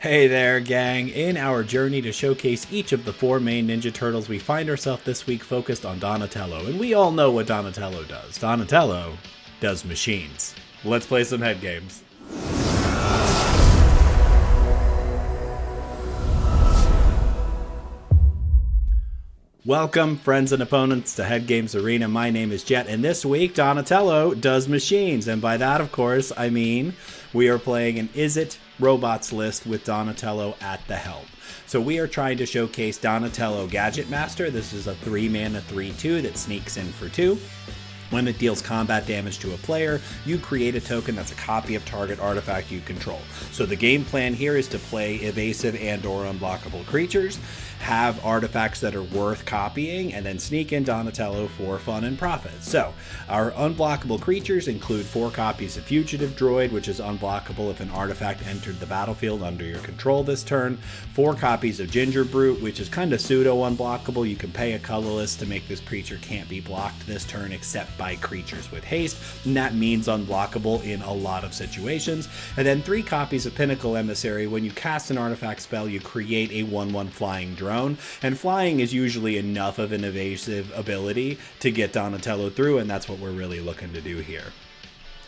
Hey there, gang! In our journey to showcase each of the four main Ninja Turtles, we find ourselves this week focused on Donatello, and we all know what Donatello does. Donatello does machines. Let's play some head games. Welcome, friends and opponents, to Head Games Arena. My name is Jet, and this week, Donatello does machines. And by that, of course, I mean we are playing an Izzet robots list with Donatello at the helm. So we are trying to showcase Donatello Gadget Master. This is a 3-mana 3/2 that sneaks in for 2. When it deals combat damage to a player, you create a token that's a copy of target artifact you control. So the game plan here is to play evasive and/or unblockable creatures, have artifacts that are worth copying, and then sneak in Donatello for fun and profit. So our unblockable creatures include 4 copies of Fugitive Droid, which is unblockable if an artifact entered the battlefield under your control this turn, 4 copies of Ginger Brute, which is kind of pseudo unblockable. You can pay a colorless to make this creature can't be blocked this turn except by creatures with haste, and that means unblockable in a lot of situations. And then 3 copies of Pinnacle Emissary. When you cast an artifact spell, you create a 1/1 flying drone, and flying is usually enough of an evasive ability to get Donatello through, and that's what we're really looking to do here.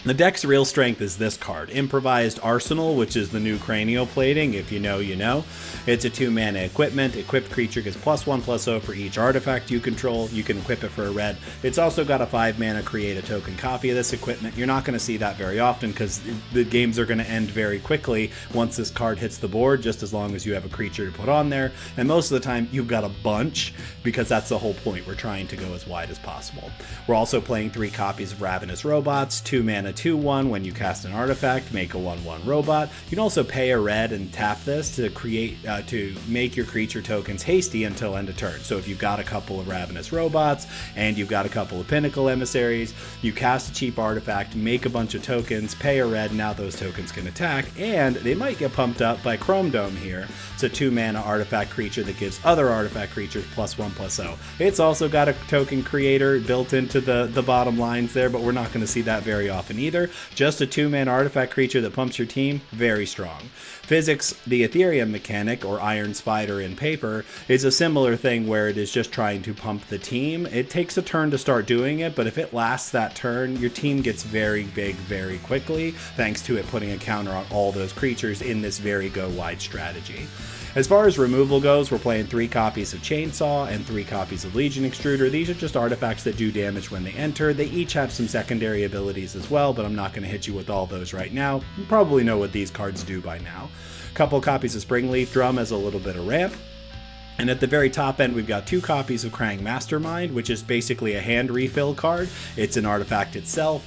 The deck's real strength is this card, Improvised Arsenal, which is the new cranial plating. If you know, you know. It's a 2-mana equipment. Equipped creature gets +1/+0 for each artifact you control. You can equip it for a red. It's also got a 5-mana create a token copy of this equipment. You're not going to see that very often because the games are going to end very quickly once this card hits the board, just as long as you have a creature to put on there. And most of the time, you've got a bunch because that's the whole point. We're trying to go as wide as possible. We're also playing 3 copies of Ravenous Robots, 2-mana 2/1. When you cast an artifact, make a 1/1 robot. You can also pay a red and tap this to create to make your creature tokens hasty until end of turn. So if you've got a couple of Ravenous Robots and you've got a couple of Pinnacle Emissaries, you cast a cheap artifact, make a bunch of tokens, pay a red, now those tokens can attack, and they might get pumped up by Chrome Dome here. It's a 2-mana artifact creature that gives other artifact creatures +1/+0. It's also got a token creator built into the bottom lines there, but we're not going to see that very often either. Just a 2-mana artifact creature that pumps your team, very strong. Physics, the Ethereum mechanic, or Iron Spider in paper, is a similar thing where it is just trying to pump the team. It takes a turn to start doing it, but if it lasts that turn, your team gets very big very quickly, thanks to it putting a counter on all those creatures in this very go-wide strategy. As far as removal goes, we're playing 3 copies of Chainsaw and 3 copies of Legion Extruder. These are just artifacts that do damage when they enter. They each have some secondary abilities as well, but I'm not going to hit you with all those right now. You probably know what these cards do by now. A couple copies of Springleaf Drum as a little bit of ramp. And at the very top end, we've got 2 copies of Krang Mastermind, which is basically a hand refill card. It's an artifact itself.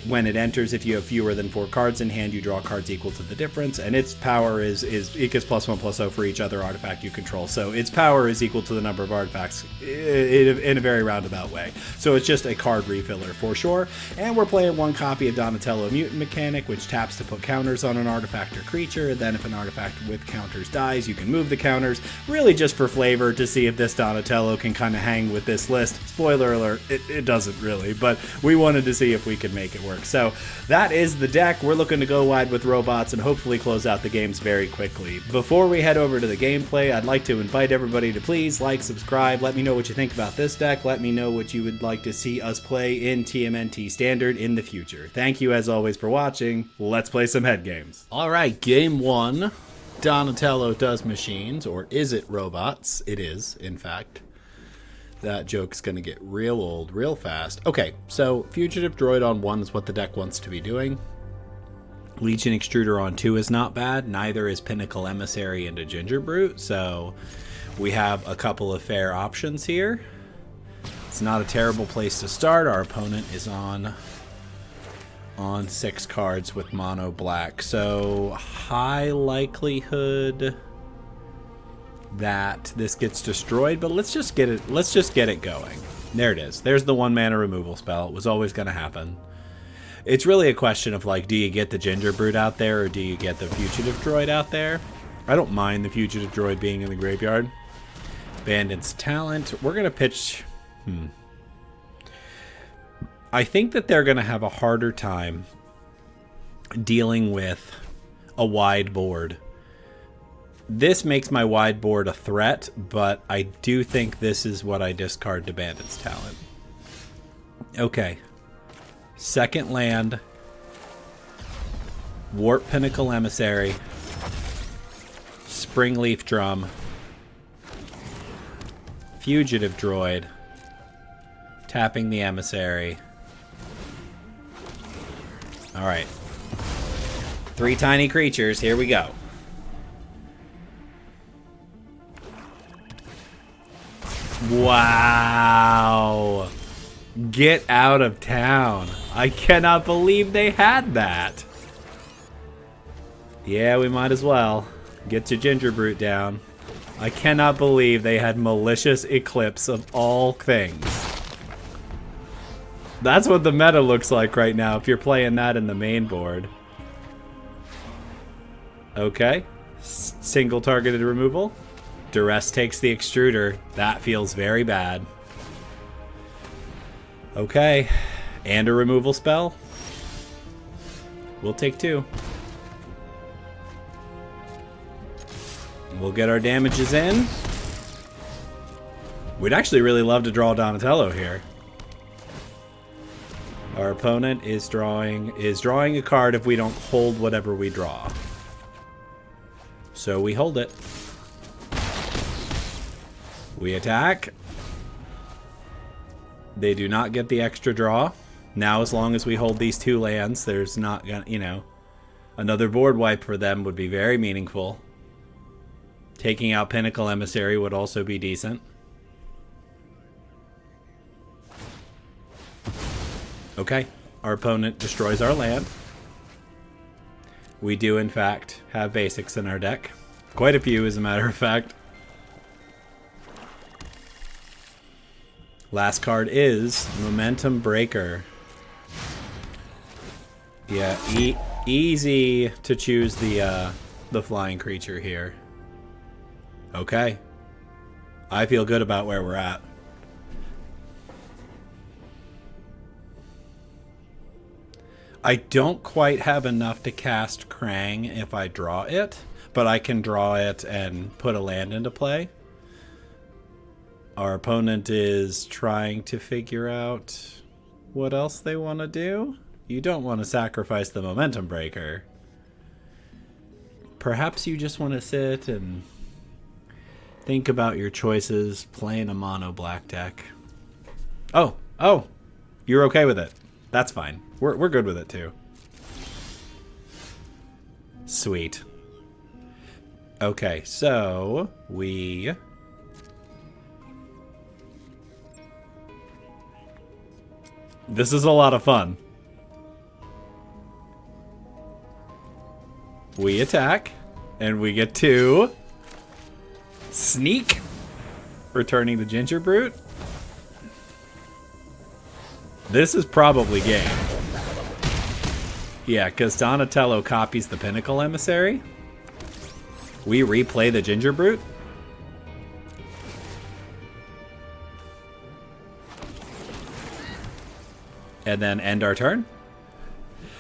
When it enters, if you have fewer than 4 cards in hand, you draw cards equal to the difference, and its power is it gets +1/+0 for each other artifact you control. So its power is equal to the number of artifacts in a very roundabout way. So it's just a card refiller for sure. And we're playing 1 copy of Donatello Mutant Mechanic, which taps to put counters on an artifact or creature. And then if an artifact with counters dies, you can move the counters. Really just for flavor to see if this Donatello can kind of hang with this list. Spoiler alert, it doesn't really, but we wanted to see if we could make it work. So that is the deck. We're looking to go wide with robots and hopefully close out the games very quickly. Before we head over to the gameplay, I'd like to invite everybody to please like, subscribe, let me know what you think about this deck, let me know what you would like to see us play in TMNT Standard in the future. Thank you as always for watching. Let's play some head games. Alright, game 1. Donatello does machines, or is it robots? It is, in fact. That joke's going to get real old real fast. Okay, so Fugitive Droid on 1 is what the deck wants to be doing. Legion Extruder on 2 is not bad. Neither is Pinnacle Emissary into Ginger Brute, so we have a couple of fair options here. It's not a terrible place to start. Our opponent is on 6 cards with mono black, so high likelihood that this gets destroyed, but let's just get it going. There it is. There's the 1-mana removal spell. It was always going to happen. It's really a question of, like, do you get the Ginger Brute out there or do you get the Fugitive Droid out there? I don't mind the Fugitive Droid being in the graveyard. Bandit's Talent. We're going to pitch... I think that they're going to have a harder time dealing with a wide board This makes my wide board a threat, but I do think this is what I discard to Bandit's Talent. Okay. Second land. Warp Pinnacle Emissary. Springleaf Drum. Fugitive Droid. Tapping the Emissary. Alright. 3 tiny creatures. Here we go. Wow. Get out of town. I cannot believe they had that. Yeah, we might as well. Get your Ginger Brute down. I cannot believe they had Malicious Eclipse of all things. That's what the meta looks like right now if you're playing that in the main board. Okay. Single targeted removal. Duress takes the Extruder. That feels very bad. Okay. And a removal spell. We'll take 2. We'll get our damages in. We'd actually really love to draw Donatello here. Our opponent is drawing a card if we don't hold whatever we draw. So we hold it. We attack. They do not get the extra draw. Now, as long as we hold these 2 lands, there's not gonna, you know, another board wipe for them would be very meaningful. Taking out Pinnacle Emissary would also be decent. Okay, our opponent destroys our land. We do, in fact, have basics in our deck. Quite a few, as a matter of fact. Last card is Momentum Breaker. Yeah, easy to choose the flying creature here. Okay. I feel good about where we're at. I don't quite have enough to cast Krang if I draw it, but I can draw it and put a land into play. Our opponent is trying to figure out what else they want to do. You don't want to sacrifice the Momentum Breaker. Perhaps you just want to sit and think about your choices playing a mono black deck. Oh, you're okay with it. That's fine. We're good with it too. Sweet. Okay, so we... This is a lot of fun. We attack, and we get to sneak, returning the Ginger Brute. This is probably game. Yeah, because Donatello copies the Pinnacle Emissary. We replay the Ginger Brute. And then end our turn.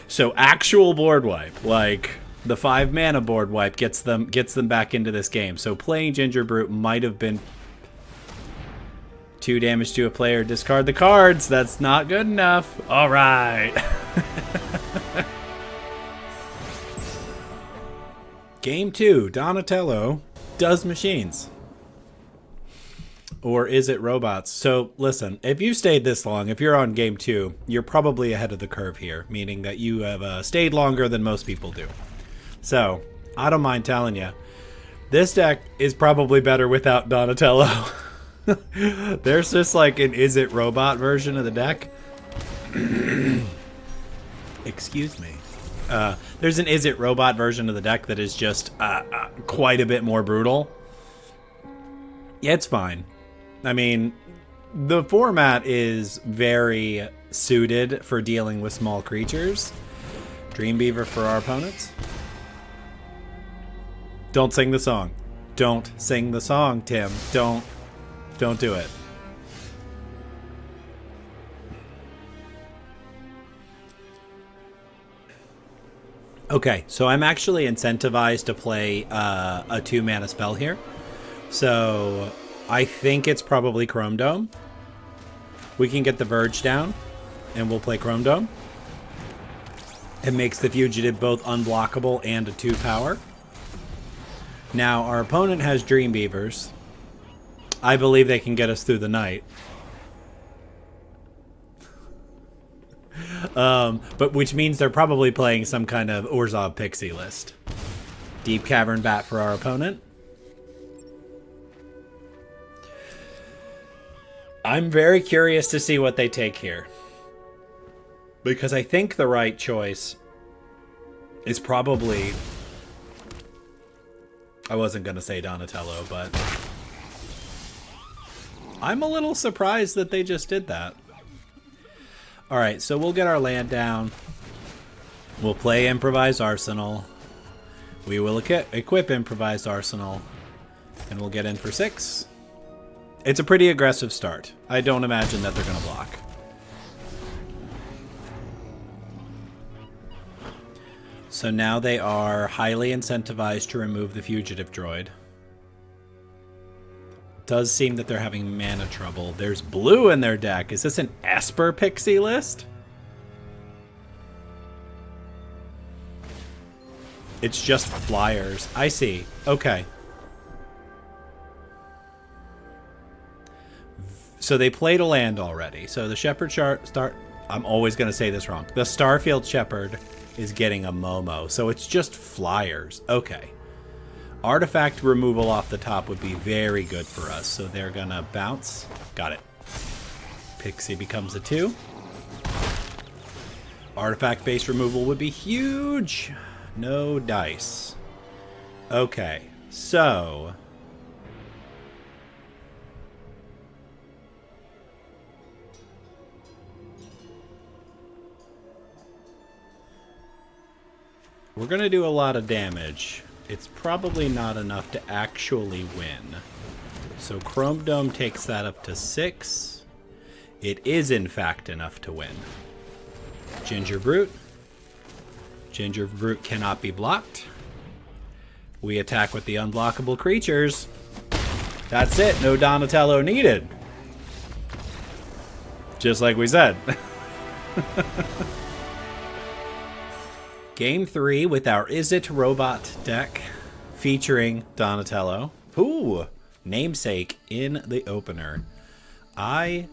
So actual board wipe, like the 5 mana board wipe gets them back into this game. So playing Ginger Brute might have been 2 damage to a player. Discard the cards. That's not good enough. All right. Game 2, Donatello does machines. Or is it robots? So listen, if you stayed this long, if you're on game 2, you're probably ahead of the curve here, meaning that you have stayed longer than most people do. So I don't mind telling you, this deck is probably better without Donatello. There's just like an Izzet robot version of the deck. Excuse me. There's an Izzet robot version of the deck that is just quite a bit more brutal. Yeah, it's fine. I mean, the format is very suited for dealing with small creatures. Dreambeaver for our opponents. Don't sing the song. Don't sing the song, Tim. Don't do it. Okay, so I'm actually incentivized to play a 2-mana spell here. So I think it's probably Chrome Dome. We can get the Verge down, and we'll play Chrome Dome. It makes the Fugitive both unblockable and a 2-power. Now, our opponent has Dream Beavers. I believe they can get us through the night. But which means they're probably playing some kind of Orzhov Pixie list. Deep Cavern Bat for our opponent. I'm very curious to see what they take here. Because I think the right choice is probably... I wasn't going to say Donatello, but... I'm a little surprised that they just did that. Alright, so we'll get our land down. We'll play Improvised Arsenal. We will equip Improvised Arsenal. And we'll get in for 6. It's a pretty aggressive start. I don't imagine that they're going to block. So now they are highly incentivized to remove the Fugitive Droid. Does seem that they're having mana trouble. There's blue in their deck. Is this an Esper Pixie list? It's just flyers. I see. Okay. So they played a land already. So the Shepherd Star... I'm always going to say this wrong. The Starfield Shepherd is getting a Momo. So it's just flyers. Okay. Artifact removal off the top would be very good for us. So they're going to bounce. Got it. Pixie becomes a 2. Artifact base removal would be huge. No dice. Okay. So... we're going to do a lot of damage. It's probably not enough to actually win. So Chrome Dome takes that up to 6. It is, in fact, enough to win. Ginger Brute. Ginger Brute cannot be blocked. We attack with the unblockable creatures. That's it. No Donatello needed. Just like we said. Game 3 with our Izzet robot deck featuring Donatello. Ooh, namesake in the opener. I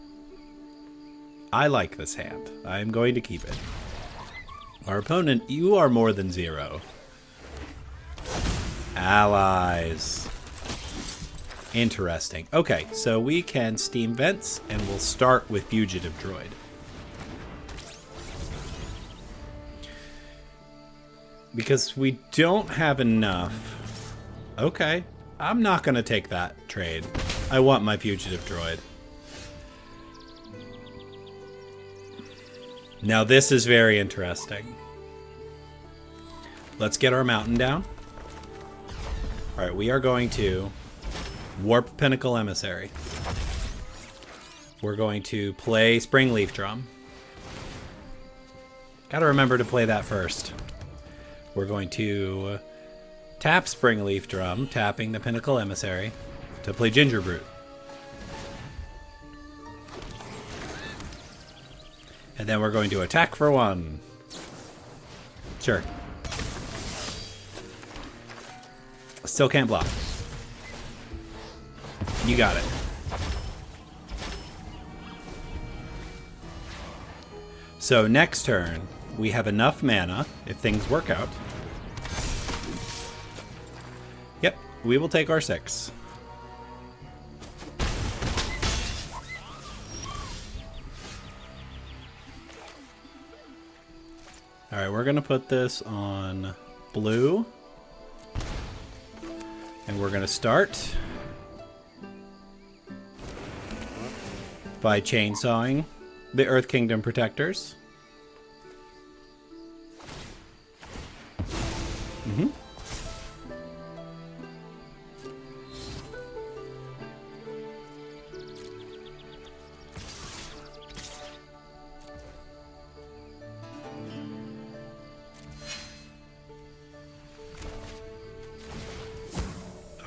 like this hand. I'm going to keep it. Our opponent, you are more than 0. Allies. Interesting. Okay, so we can Steam Vents, and we'll start with Fugitive Droid. Because we don't have enough. Okay. I'm not going to take that trade. I want my Fugitive Droid. Now this is very interesting. Let's get our mountain down. Alright, we are going to Warp Pinnacle Emissary. We're going to play Springleaf Drum. Gotta remember to play that first. We're going to tap Springleaf Drum, tapping the Pinnacle Emissary, to play Ginger Brute. And then we're going to attack for 1. Sure. Still can't block. You got it. So next turn, we have enough mana, if things work out. Yep, we will take our 6. Alright, we're going to put this on blue. And we're going to start by chainsawing the Earth Kingdom Protectors.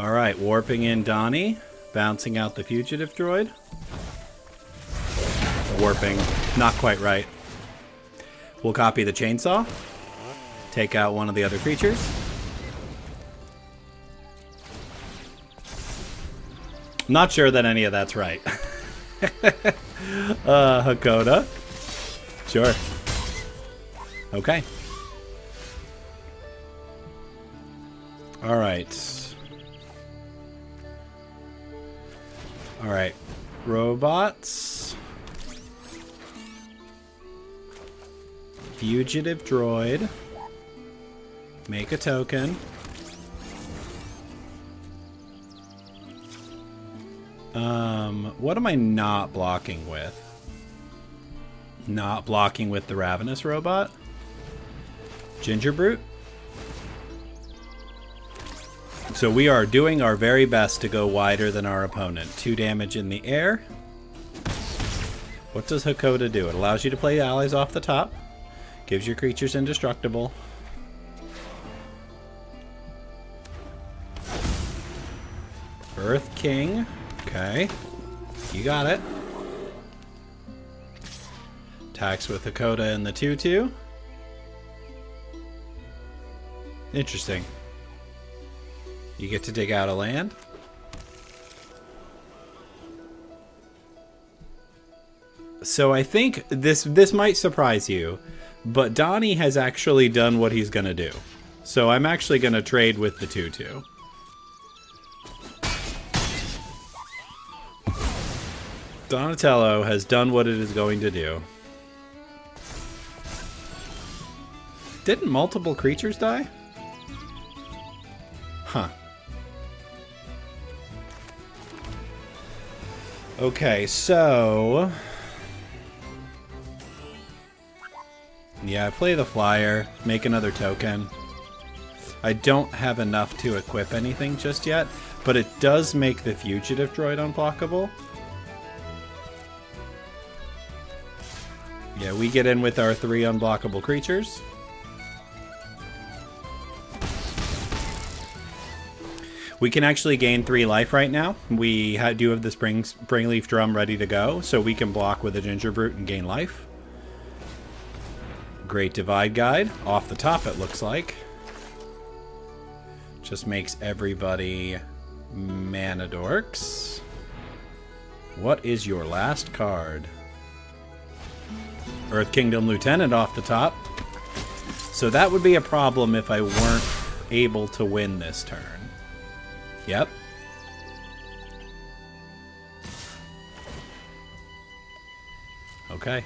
Alright, warping in Donnie. Bouncing out the fugitive droid. Warping. Not quite right. We'll copy the chainsaw. Take out one of the other creatures. Not sure that any of that's right. Hakoda. Sure. Okay. Alright. Alright. Robots. Fugitive droid. Make a token. What am I not blocking with? Not blocking with the Ravenous Robot? Ginger Brute? So we are doing our very best to go wider than our opponent. 2 damage in the air. What does Hakoda do? It allows you to play allies off the top. Gives your creatures indestructible. Earth King. Okay. You got it. Attacks with Hakoda and the 2/2. Interesting. You get to dig out a land. So I think this might surprise you, but Donnie has actually done what he's going to do. So I'm actually going to trade with the 2/2. Donatello has done what it is going to do. Didn't multiple creatures die? Huh. Okay, so... yeah, play the flyer, make another token. I don't have enough to equip anything just yet, but it does make the fugitive droid unblockable. Yeah, we get in with our 3 unblockable creatures. We can actually gain 3 life right now. We do have the Springleaf Drum ready to go, so we can block with a Ginger Brute and gain life. Great Divide Guide. Off the top, it looks like. Just makes everybody mana dorks. What is your last card? Earth Kingdom Lieutenant off the top. So that would be a problem if I weren't able to win this turn. Yep. Okay.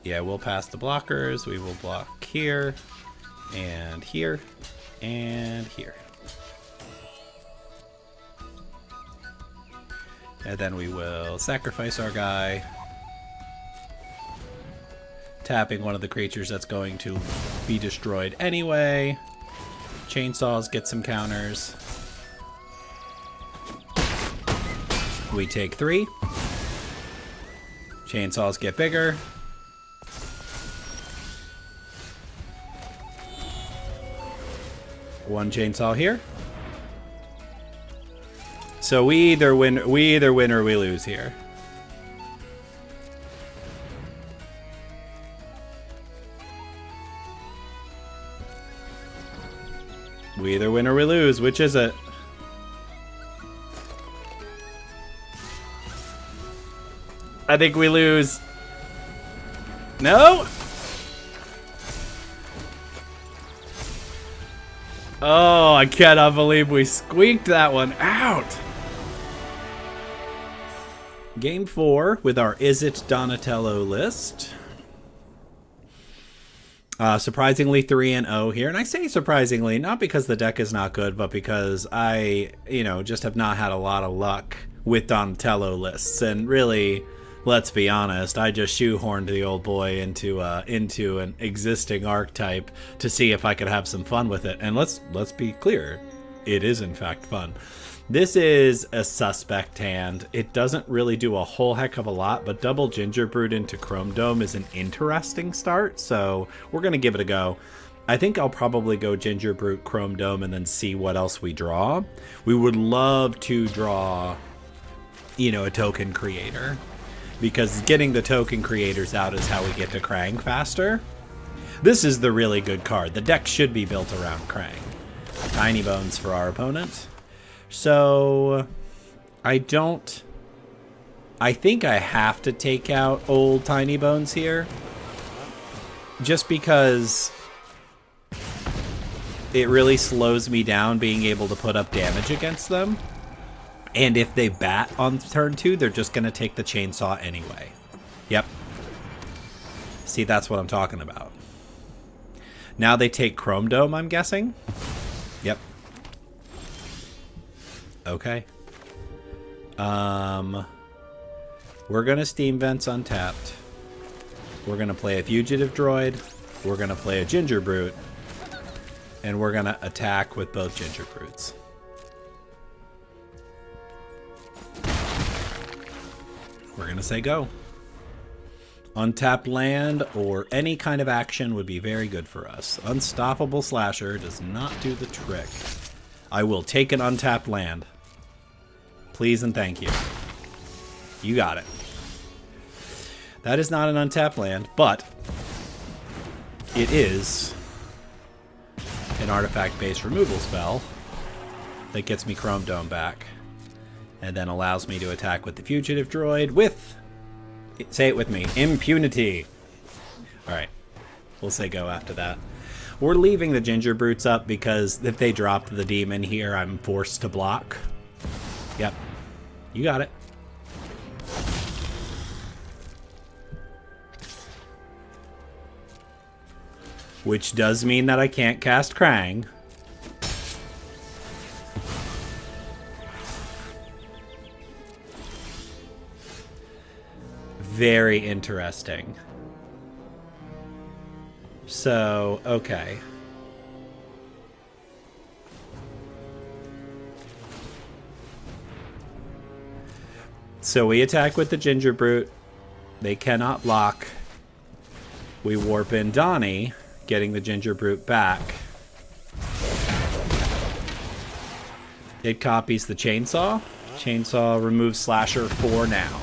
Yeah, we'll pass the blockers. We will block here, and here, and here. And then we will sacrifice our guy, tapping one of the creatures that's going to be destroyed anyway. Chainsaws get some counters. We take 3. Chainsaws get bigger. One chainsaw here. So we either win or we lose here. We either win or we lose. Which is it? I think we lose. No? Oh, I cannot believe we squeaked that one out. Game 4 with our Izzet Donatello list. Surprisingly 3-0 here. And I say surprisingly, not because the deck is not good, but because I, just have not had a lot of luck with Donatello lists. And really, let's be honest, I just shoehorned the old boy into an existing archetype to see if I could have some fun with it. And let's be clear, it is in fact fun. This is a suspect hand. It doesn't really do a whole heck of a lot, but double Ginger Brute into Chrome Dome is an interesting start, so we're going to give it a go. I think I'll probably go Ginger Brute, Chrome Dome, and then see what else we draw. We would love to draw, you know, a token creator, because getting the token creators out is how we get to Krang faster. This is the really good card. The deck should be built around Krang. Tiny Bones for our opponent. So, I think I have to take out old Tiny Bones here. Just because it really slows me down being able to put up damage against them. And if they bat on turn 2, they're just going to take the chainsaw anyway. Yep. See, that's what I'm talking about. Now they take Chrome Dome, I'm guessing? Yep. Okay. We're gonna Steam Vents untapped. We're gonna play a Fugitive Droid. We're gonna play a Ginger Brute. And we're gonna attack with both Ginger Brutes. We're gonna say go. Untapped land or any kind of action would be very good for us. Unstoppable Slasher does not do the trick. I will take an untapped land. Please and thank you. You got it. That is not an untapped land, but it is an artifact-based removal spell that gets me Chrome Dome back and then allows me to attack with the Fugitive Droid with, say it with me, impunity. Alright, we'll say go after that. We're leaving the Ginger Brutes up because if they drop the demon here, I'm forced to block. Yep. You got it. Which does mean that I can't cast Krang. Very interesting. So, okay. So we attack with the Ginger Brute. They cannot block. We warp in Donnie, getting the Ginger Brute back. It copies the Chainsaw. Chainsaw removes Slasher for now.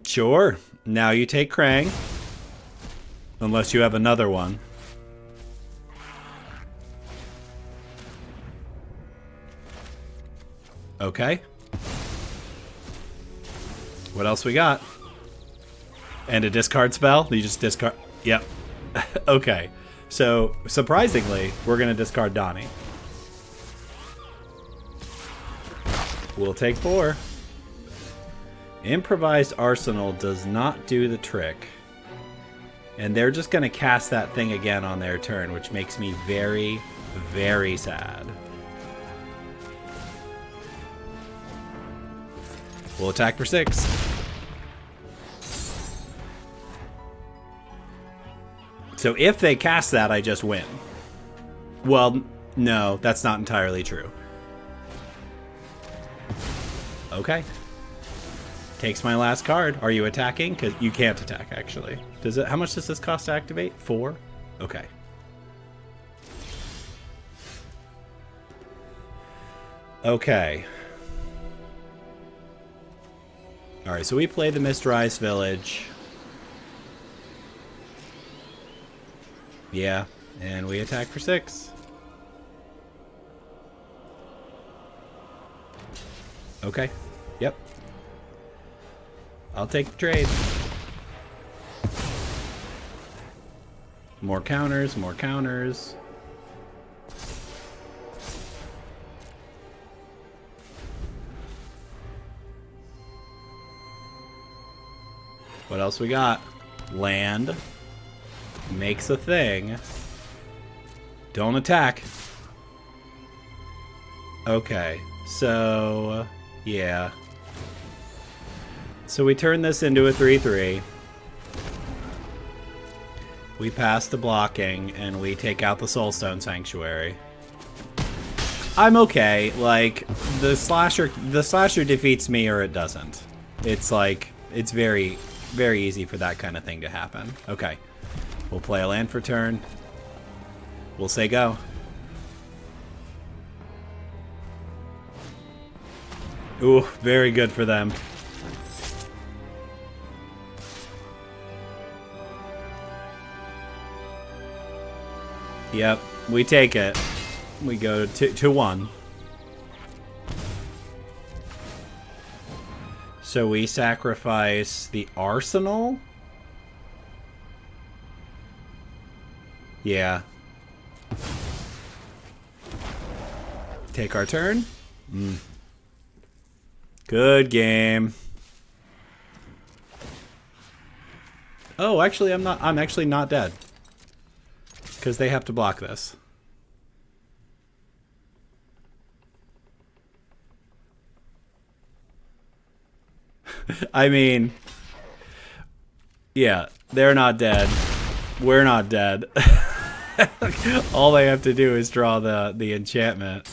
Sure. Now you take Krang. Unless you have another one. Okay. What else we got? And a discard spell? You just discard... Yep. Okay. So, surprisingly, we're going to discard Donnie. We'll take 4. Improvised Arsenal does not do the trick. And they're just going to cast that thing again on their turn, which makes me very, very sad. We'll attack for 6. So if they cast that, I just win. Well, no, that's not entirely true. Okay. Takes my last card. Are you attacking? Because you can't attack, actually. Does it? How much does this cost to activate? 4? Okay. Okay. Alright, so we play the Mistrise Village. Yeah, and we attack for 6. Okay. Yep. I'll take the trade. More counters, more counters. What else we got? Land. Makes a thing. Don't attack. Okay, so... yeah. So we turn this into a 3/3. We pass the blocking, and we take out the Soulstone Sanctuary. I'm okay. Like, the slasher defeats me or it doesn't. It's like, it's very, very easy for that kind of thing to happen. Okay. We'll play a land for turn. We'll say go. Ooh, very good for them. Yep, we take it. We go to 1. So we sacrifice the arsenal? Yeah. Take our turn? Good game. Oh, actually I'm actually not dead. Because they have to block this. I mean, yeah, they're not dead. We're not dead. All they have to do is draw the enchantment.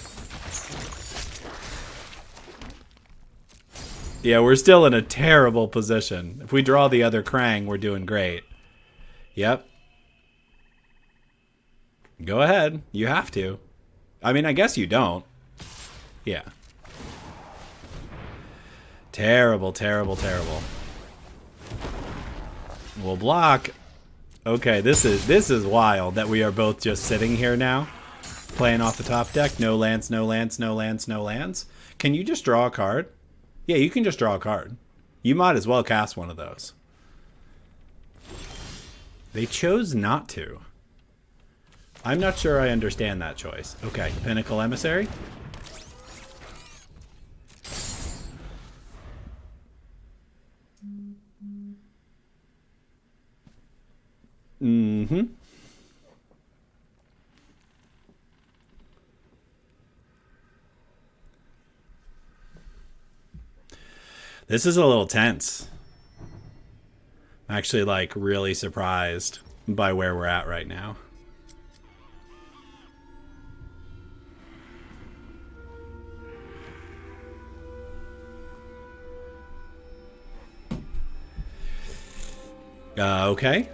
Yeah, we're still in a terrible position. If we draw the other Krang, we're doing great. Yep. Go ahead. You have to. I mean, I guess you don't. Yeah. Terrible, terrible, terrible. We'll block. Okay, this is wild that we are both just sitting here now. Playing off the top deck. No lands, no lands, no lands, no lands. Can you just draw a card? Yeah, you can just draw a card. You might as well cast one of those. They chose not to. I'm not sure I understand that choice. Okay, Pinnacle Emissary. Mm-hmm. This is a little tense. I'm actually, like, really surprised by where we're at right now. Okay.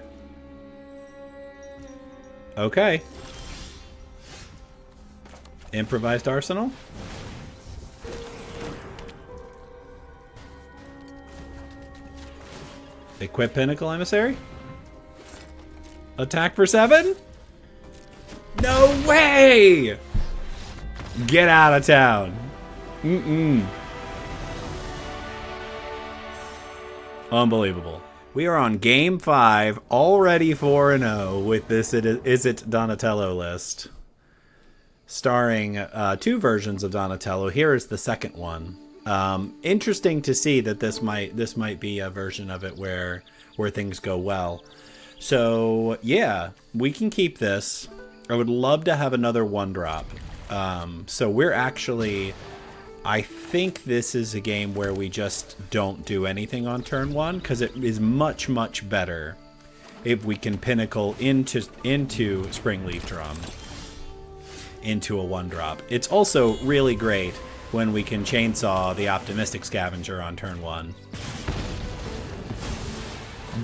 Okay. Improvised Arsenal. Equip Pinnacle Emissary. Attack for 7? No way! Get out of town. Unbelievable. We are on game 5, already 4-0 with this Izzet Donatello list. Starring 2 versions of Donatello. Here is the second one. Interesting to see that this might be a version of it where things go well. So yeah, we can keep this. I would love to have another 1-drop. So we're actually, I think this is a game where we just don't do anything on turn 1 because it is much, much better if we can pinnacle into Springleaf Drum into a 1-drop. It's also really great when we can chainsaw the Optimistic Scavenger on turn 1.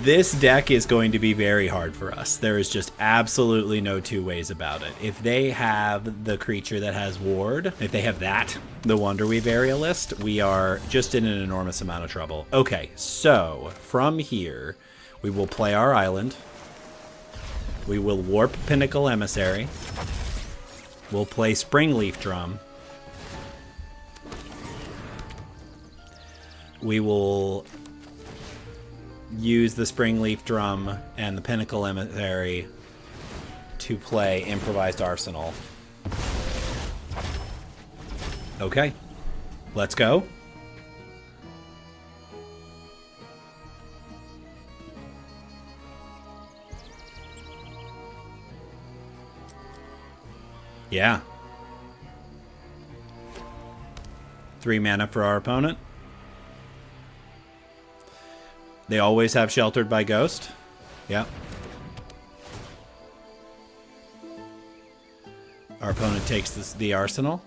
This deck is going to be very hard for us. There is just absolutely no 2 ways about it. If they have the creature that has Ward, if they have that, the Wonderweave Aerialist, we are just in an enormous amount of trouble. Okay, so from here, we will play our island. We will warp Pinnacle Emissary. We'll play Springleaf Drum. We will use the Springleaf Drum and the Pinnacle Emissary to play Improvised Arsenal. Okay, let's go. Yeah. 3 mana for our opponent. They always have Sheltered by Ghost. Yep. Our opponent takes the arsenal.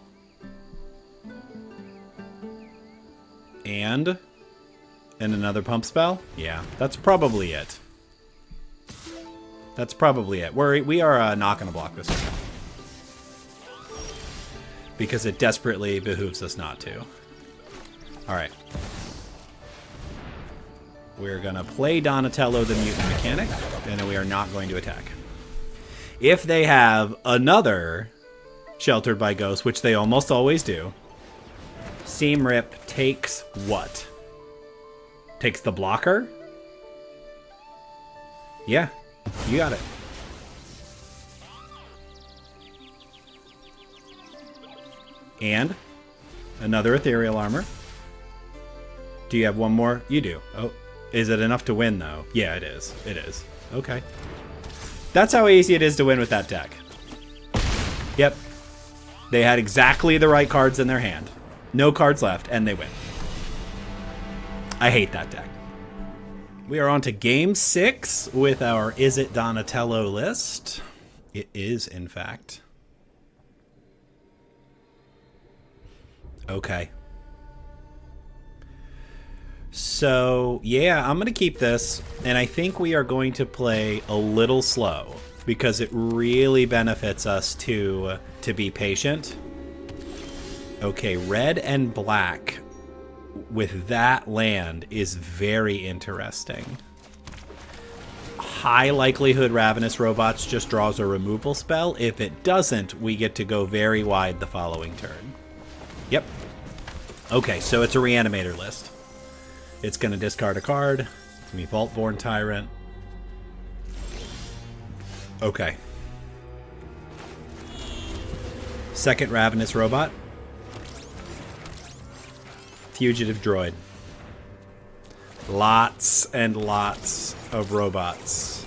And another pump spell? Yeah, that's probably it. That's probably it. We are not going to block this one. Because it desperately behooves us not to. Alright. We're going to play Donatello the Mutant Mechanic, and we are not going to attack. If they have another Sheltered by Ghost, which they almost always do, Seam Rip takes what? Takes the blocker? Yeah, you got it. And another Ethereal Armor. Do you have one more? You do. Oh, is it enough to win, though? Yeah, it is. It is. Okay. That's how easy it is to win with that deck. Yep. They had exactly the right cards in their hand. No cards left, and they win. I hate that deck. We are on to Game 6 with our Izzet Donatello list. It is, in fact. Okay. So, yeah, I'm going to keep this, and I think we are going to play a little slow, because it really benefits us to be patient. Okay, red and black with that land is very interesting. High likelihood Ravenous Robots just draws a removal spell. If it doesn't, we get to go very wide the following turn. Yep. Okay, so it's a Reanimator list. It's going to discard a card. It's going to be Vaultborn Tyrant. Okay. Second Ravenous Robot. Fugitive Droid. Lots and lots of robots.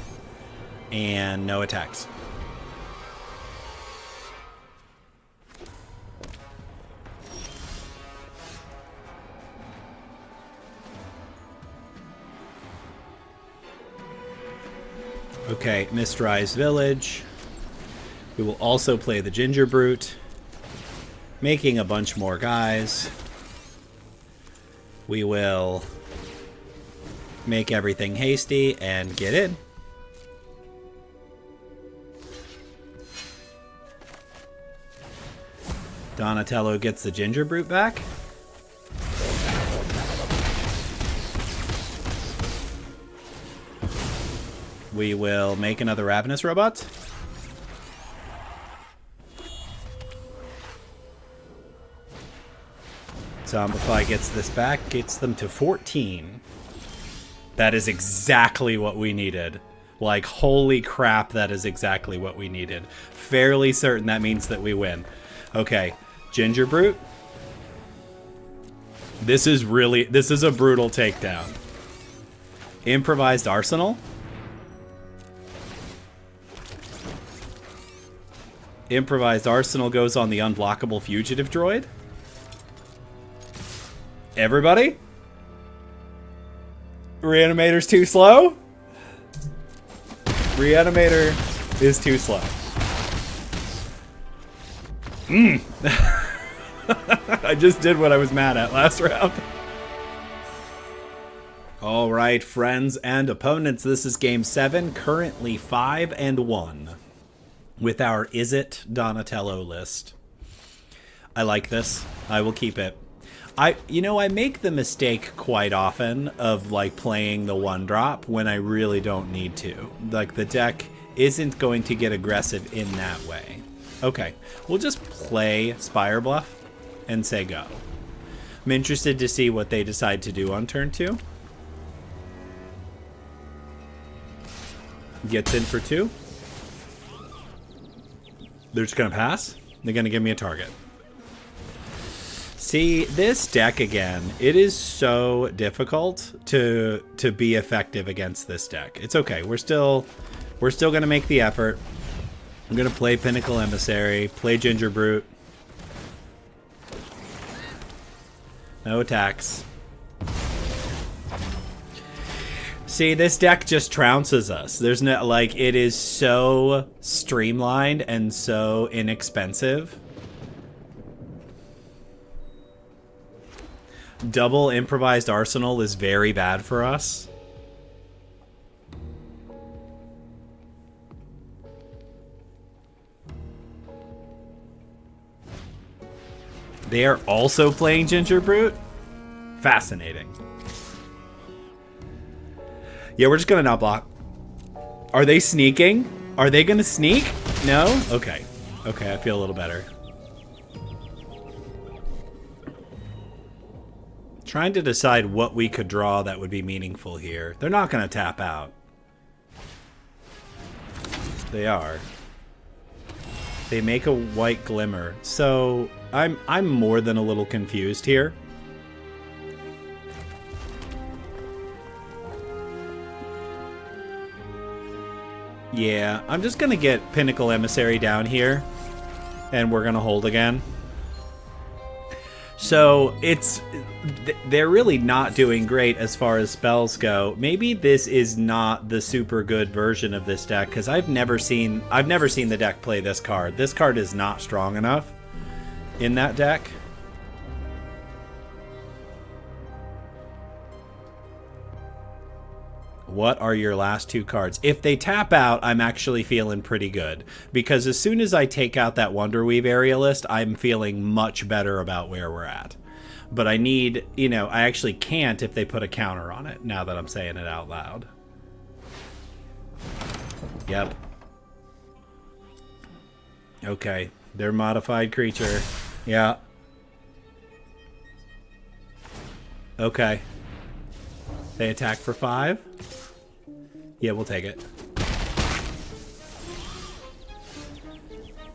And no attacks. Okay, Mistrized Village. We will also play the Ginger Brute, making a bunch more guys. We will make everything hasty and get in. Donatello gets the Ginger Brute back. We will make another Ravenous Robot. Zombify gets this back, gets them to 14. That is exactly what we needed. Like, holy crap, that is exactly what we needed. Fairly certain that means that we win. Okay, Ginger Brute. This is a brutal takedown. Improvised Arsenal. Improvised Arsenal goes on the unblockable Fugitive Droid. Everybody? Reanimator's too slow? Reanimator is too slow. I just did what I was mad at last round. All right, friends and opponents, this is Game 7, currently 5-1. With our Izzet Donatello list. I like this. I will keep it. I make the mistake quite often of like playing the 1-drop when I really don't need to. Like the deck isn't going to get aggressive in that way. Okay, we'll just play Spire Bluff and say go. I'm interested to see what they decide to do on turn 2. Gets in for 2. They're just going to pass. They're going to give me a target. See, this deck again, it is so difficult to be effective against this deck. It's okay. We're still going to make the effort. I'm going to play Pinnacle Emissary, play Ginger Brute. No attacks. See, this deck just trounces us. There's no, like, it is so streamlined and so inexpensive. Double improvised arsenal is very bad for us. They are also playing Ginger Brute? Fascinating. Yeah, we're just gonna not block. Are they sneaking? Are they gonna sneak? No? Okay. Okay, I feel a little better. Trying to decide what we could draw that would be meaningful here. They're not gonna tap out. They are. They make a white glimmer. So I'm more than a little confused here. Yeah, I'm just gonna get Pinnacle Emissary down here, and we're gonna hold again. So they're really not doing great as far as spells go. Maybe this is not the super good version of this deck, because I've never seen the deck play this card. This card is not strong enough in that deck. What are your last two cards? If they tap out, I'm actually feeling pretty good. Because as soon as I take out that Wonderweave Aerialist, I'm feeling much better about where we're at. But I need, you know, I actually can't if they put a counter on it, now that I'm saying it out loud. Yep. Okay, they're modified creature. Yeah. Okay. They attack for 5? Yeah, we'll take it.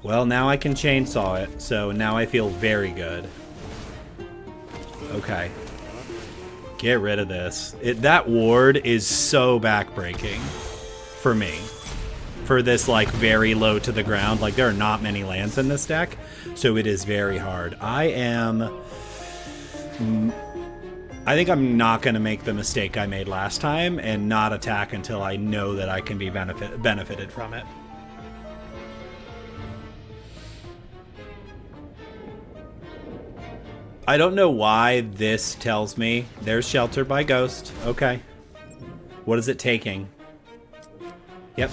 Well, now I can chainsaw it, so now I feel very good. Okay. Get rid of this. That ward is so backbreaking for me. For this, like, very low to the ground. Like, there are not many lands in this deck, so it is very hard. I think I'm not going to make the mistake I made last time and not attack until I know that I can be benefited from it. I don't know why this tells me. There's Shelter by Ghost. Okay. What is it taking? Yep.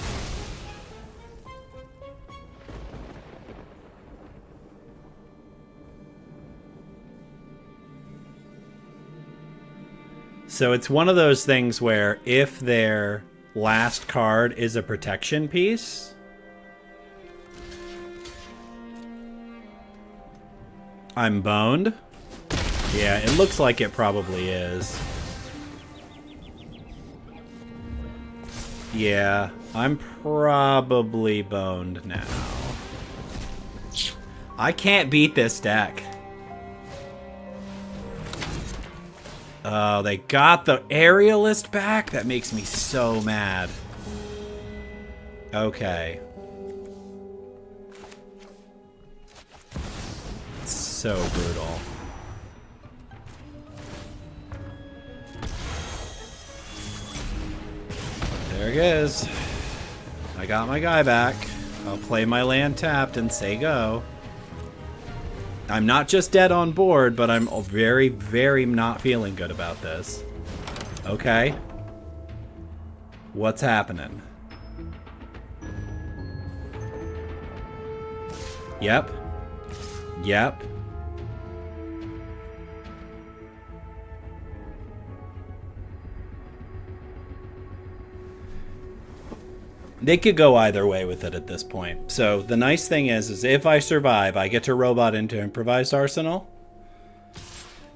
So it's one of those things where if their last card is a protection piece, I'm boned. Yeah, it looks like it probably is. Yeah, I'm probably boned now. I can't beat this deck. Oh, they got the Aerialist back? That makes me so mad. Okay. It's so brutal. There it is. I got my guy back. I'll play my land tapped and say go. I'm not just dead on board, but I'm very, very not feeling good about this. Okay. What's happening? Yep. Yep. They could go either way with it at this point. So the nice thing is if I survive, I get to robot into Improvised Arsenal.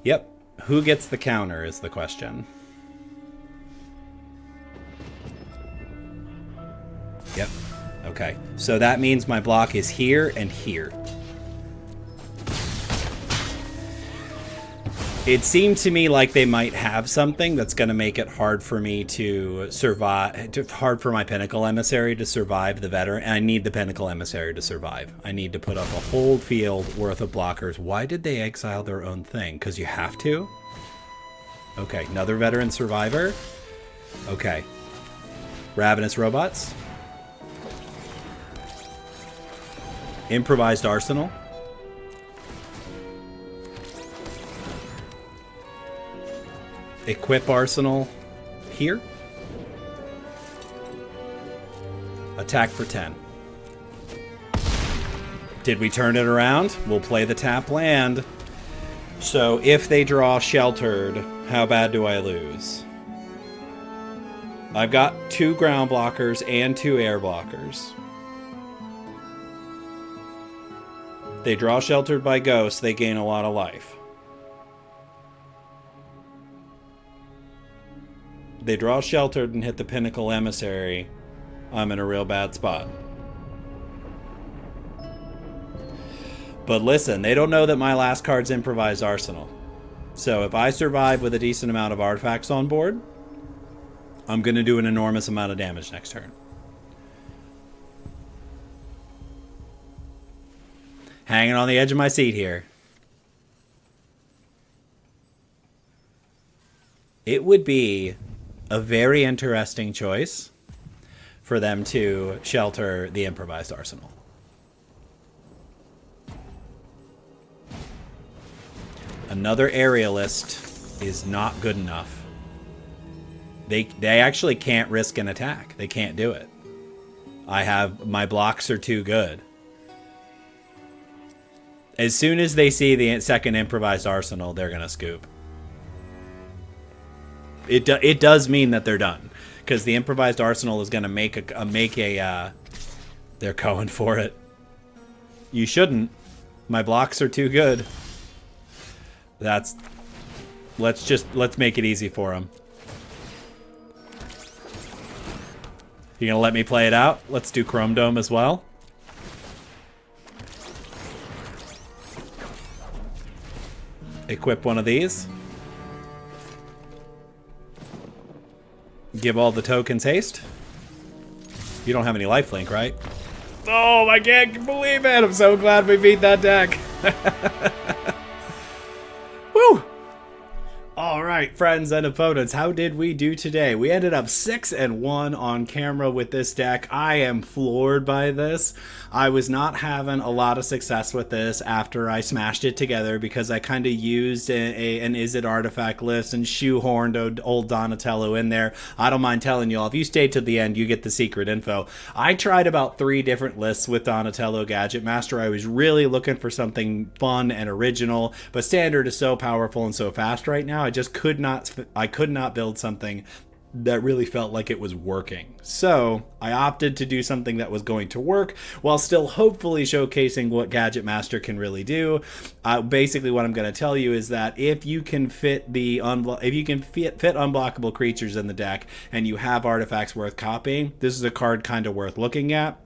Yep. Who gets the counter is the question. Yep. Okay. So that means my block is here and here. It seemed to me like they might have something that's going to make it hard for me to survive, hard for my Pinnacle Emissary to survive the veteran. And I need the Pinnacle Emissary to survive. I need to put up a whole field worth of blockers. Why did they exile their own thing? Because you have to? Okay, another veteran survivor. Okay. Ravenous robots. Improvised arsenal. Equip arsenal here. Attack for 10. Did we turn it around? We'll play the tap land. So if they draw sheltered, how bad do I lose? I've got 2 ground blockers and 2 air blockers. They draw sheltered by ghosts, they gain a lot of life. They draw sheltered and hit the Pinnacle Emissary. I'm in a real bad spot. But listen, they don't know that my last card's Improvised Arsenal. So if I survive with a decent amount of artifacts on board, I'm going to do an enormous amount of damage next turn. Hanging on the edge of my seat here. It would be a very interesting choice for them to shelter the Improvised Arsenal. Another aerialist is not good enough. They actually can't risk an attack. They can't do it. My blocks are too good. As soon as they see the second Improvised Arsenal, they're going to scoop. It does mean that they're done, because the Improvised Arsenal is going to make a they're going for it. You shouldn't. My blocks are too good. Let's make it easy for them. You gonna let me play it out? Let's do Chrome Dome as well. Equip one of these. Give all the tokens haste. You don't have any lifelink, right? Oh, I can't believe it! I'm so glad we beat that deck. Woo! All right, friends and opponents, how did we do today? We ended up 6-1 on camera with this deck. I am floored by this. I was not having a lot of success with this after I smashed it together because I kind of used an Izzet artifact list and shoehorned old Donatello in there. I don't mind telling y'all, if you stay to the end, you get the secret info. I tried about 3 different lists with Donatello Gadget Master. I was really looking for something fun and original, but Standard is so powerful and so fast right now. I could not build something that really felt like it was working. So I opted to do something that was going to work while still hopefully showcasing what Gadget Master can really do. Basically what I'm going to tell you is that if you can fit unblockable creatures in the deck and you have artifacts worth copying, this is a card kind of worth looking at.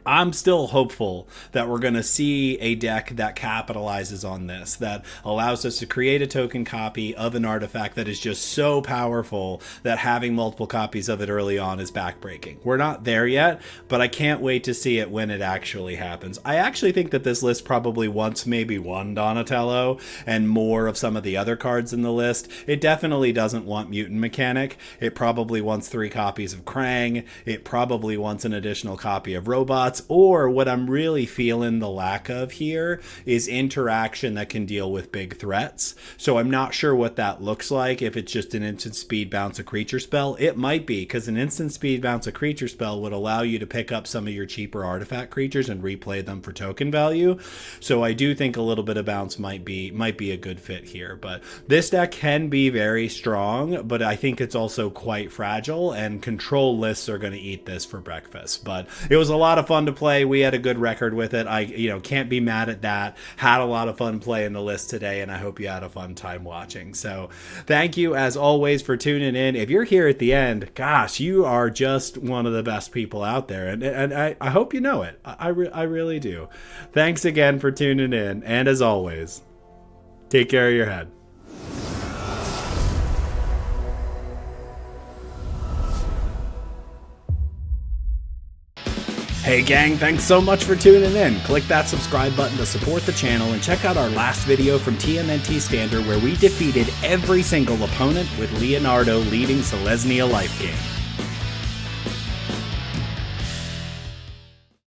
I'm still hopeful that we're going to see a deck that capitalizes on this, that allows us to create a token copy of an artifact that is just so powerful that having multiple copies of it early on is backbreaking. We're not there yet, but I can't wait to see it when it actually happens. I actually think that this list probably wants maybe 1 Donatello and more of some of the other cards in the list. It definitely doesn't want Mutant Mechanic. It probably wants 3 copies of Krang. It probably wants an additional copy of Robots. Or what I'm really feeling the lack of here is interaction that can deal with big threats. So I'm not sure what that looks like. If it's just an instant speed bounce a creature spell, it might be, because an instant speed bounce a creature spell would allow you to pick up some of your cheaper artifact creatures and replay them for token value. So I do think a little bit of bounce might be a good fit here. But this deck can be very strong, but I think it's also quite fragile, and control lists are going to eat this for breakfast. But it was a lot of fun to play. We had a good record with it. I can't be mad at that. Had a lot of fun playing the list today, and I hope you had a fun time watching. So thank you as always for tuning in. If you're here at the end, gosh, you are just one of the best people out there, and I hope you know it. I really do. Thanks again for tuning in, and as always, take care of your head. Hey gang, thanks so much for tuning in. Click that subscribe button to support the channel and check out our last video from TMNT Standard where we defeated every single opponent with Leonardo leading Selesnya life gain.